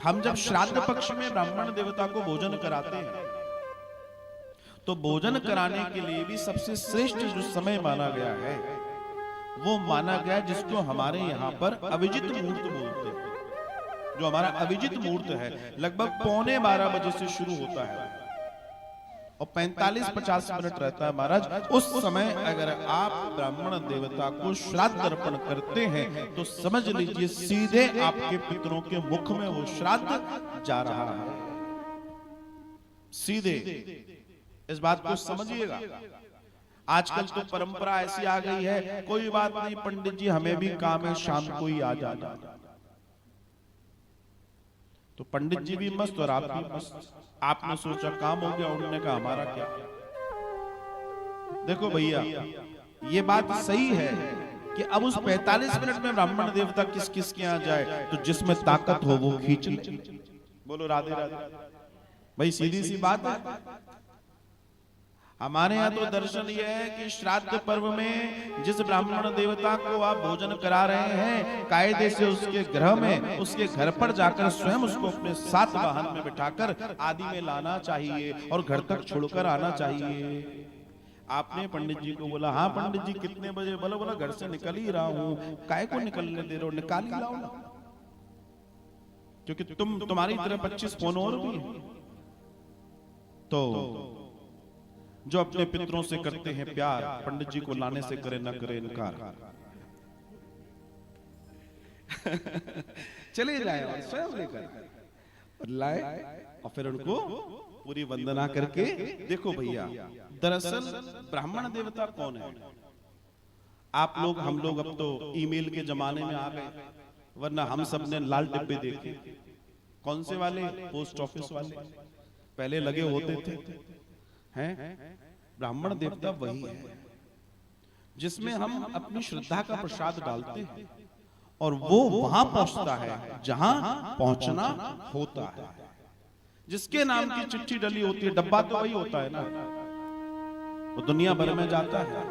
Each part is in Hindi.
हम जब श्राद्ध पक्ष में ब्राह्मण देवता को भोजन कराते हैं तो भोजन कराने के लिए भी सबसे श्रेष्ठ जो समय माना गया है वो माना गया जिसको हमारे यहाँ पर अभिजित मुहूर्त बोलते हैं। जो हमारा अभिजित मुहूर्त है लगभग 11:45 बजे से शुरू होता है और 45-50 मिनट रहता है महाराज। उस समय अगर आप ब्राह्मण देवता को श्राद्ध अर्पण करते हैं तो समझ लीजिए सीधे आपके पितरों के मुख में वो श्राद्ध जा रहा है, सीधे। इस बात को समझिएगा। आजकल तो परंपरा ऐसी आ गई है, कोई बात नहीं पंडित जी हमें भी काम है, शाम को ही आ जाना। तो पंडित जी भी मस्त और आप भी मस्त। आपने सोचा काम हो गया, उन्होंने कहा हमारा क्या। देखो भैया ये बात सही है कि अब उस 45 मिनट में ब्राह्मण देवता किस किस के यहाँ जाए तो जिसमें ताकत हो वो खींच ले। बोलो राधे राधे। भाई सीधी सी बात है। हमारे यहाँ तो दर्शन ये है कि श्राद्ध पर्व में जिस ब्राह्मण देवता को आप भोजन करा रहे हैं कायदे से उसके गृह में, उसके घर पर जाकर स्वयं उसको अपने साथ वाहन में बिठाकर आदि में लाना चाहिए और घर तक छोड़कर आना चाहिए। आपने पंडित जी को बोला हाँ पंडित जी कितने बजे? बोला बोला घर से निकल ही रहा हूँ। काय को निकलने दे रहे हो? निकाल ही लाओ ना, क्योंकि तुम्हारी तरह 25 फोन और भी है। तो जो अपने पितरों से करते हैं प्यार, पंडित जी को लाने से करे न करे इनकार। चले जाए और स्वयं लेकर लाए और फिर उनको पूरी वंदना करके। देखो भैया दरअसल ब्राह्मण देवता कौन है? आप लोग हम लोग अब तो ईमेल के जमाने में आ गए, वरना हम सब ने लाल डिब्बे देखे। कौन से वाले? पोस्ट ऑफिस वाले पहले लगे होते थे हैं। ब्राह्मण देवता वही है जिसमें हम अपनी श्रद्धा का प्रसाद डालते हैं और वो वहां पहुंचता है जहां पहुंचना होता है। जिसके नाम की चिट्ठी डली होती है, डब्बा तो वही होता है ना, वो दुनिया भर में जाता है।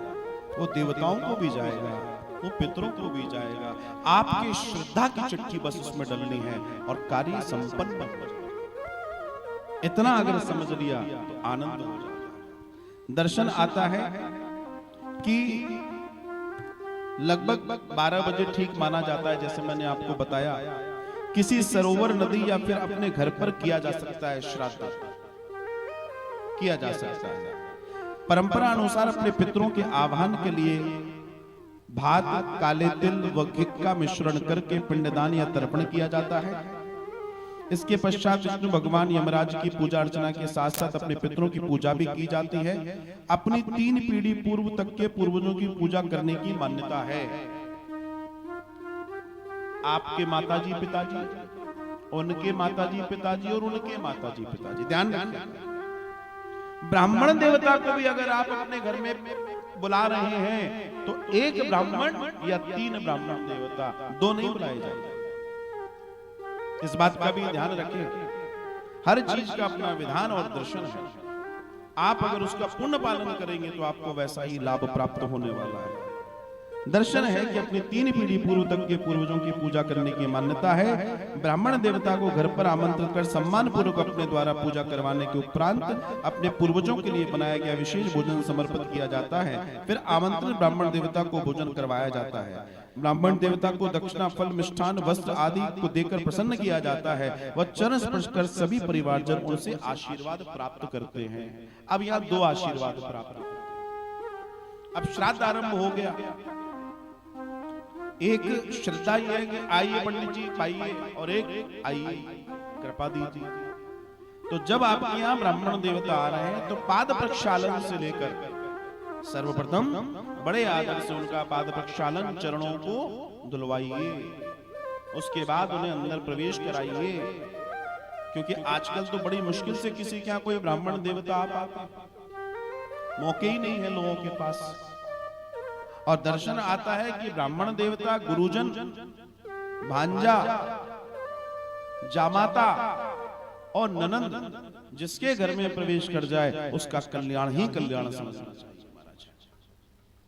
वो देवताओं को भी जाएगा, वो पितरों को भी जाएगा। आपकी श्रद्धा की चिट्ठी बस उसमें डलनी है और कार्य संपन्न हो जाए। इतना अगर समझ लिया तो आनंद हो जाए। दर्शन आता है कि लगभग 12 बजे ठीक माना जाता है। जैसे मैंने आपको बताया किसी सरोवर, नदी या फिर अपने घर पर किया जा सकता है, श्राद्ध किया जा सकता है। परंपरा अनुसार अपने पितरों के आह्वान के लिए भात, काले तिल व घी का मिश्रण करके पिंडदान या तर्पण किया जाता है। इसके पश्चात विष्णु भगवान यमराज की पूजा अर्चना के साथ साथ अपने पितरों की पूजा भी की जाती है। अपनी 3 पीढ़ी पूर्व तक के पूर्वजों की पूजा करने की मान्यता है। आपके माताजी पिताजी, उनके माताजी पिताजी और उनके माताजी पिताजी। ध्यान रखिए ब्राह्मण देवता को भी अगर आप अपने घर में बुला रहे हैं तो 1 ब्राह्मण या 3 ब्राह्मण देवता, 2 नहीं बुलाए जाएंगे। इस बात का भी ध्यान रखें। हर चीज का अपना विधान और दर्शन है। आप अगर उसका पूर्ण पालन करेंगे तो आपको वैसा ही लाभ प्राप्त होने वाला है। दर्शन है कि अपनी 3 पीढ़ी पूर्व तक के पूर्वजों की पूजा करने की मान्यता है। ब्राह्मण देवता को घर पर आमंत्रित कर सम्मान पूर्वक अपने द्वारा पूजा करवाने के उपरांत अपने पूर्वजों के लिए बनाया गया विशेष भोजन समर्पित किया जाता है। फिर आमंत्रित ब्राह्मण देवता को भोजन करवाया जाता है। ब्राह्मण देवता को दक्षिणा, फल, मिष्ठान, वस्त्र आदि को देकर प्रसन्न किया जाता है। वह चरण स्पर्श कर सभी परिवारजन उनसे आशीर्वाद प्राप्त करते हैं। अब यहाँ 2 आशीर्वाद प्राप्त। अब श्राद्ध आरंभ हो गया। एक श्रद्धा ये है कि आइए पंडित जी पाइए, और एक आइए कृपा दीजिए। तो जब आपके यहाँ ब्राह्मण देवता आ रहे हैं तो पाद प्रक्षालन से लेकर सर्वप्रथम बड़े आदर से उनका पाद प्रक्षालन, चरणों को धुलवाइए। उसके बाद उन्हें अंदर प्रवेश कराइए, क्योंकि आजकल तो बड़ी मुश्किल से किसी के यहाँ कोई ब्राह्मण देवता आ पाता, मौके ही नहीं है लोगों के पास। और दर्शन आता है कि ब्राह्मण देवता, गुरुजन, भांजा, जामाता और ननंद जिसके घर में प्रवेश कर जाए उसका कल्याण ही कल्याण समझना चाहिए।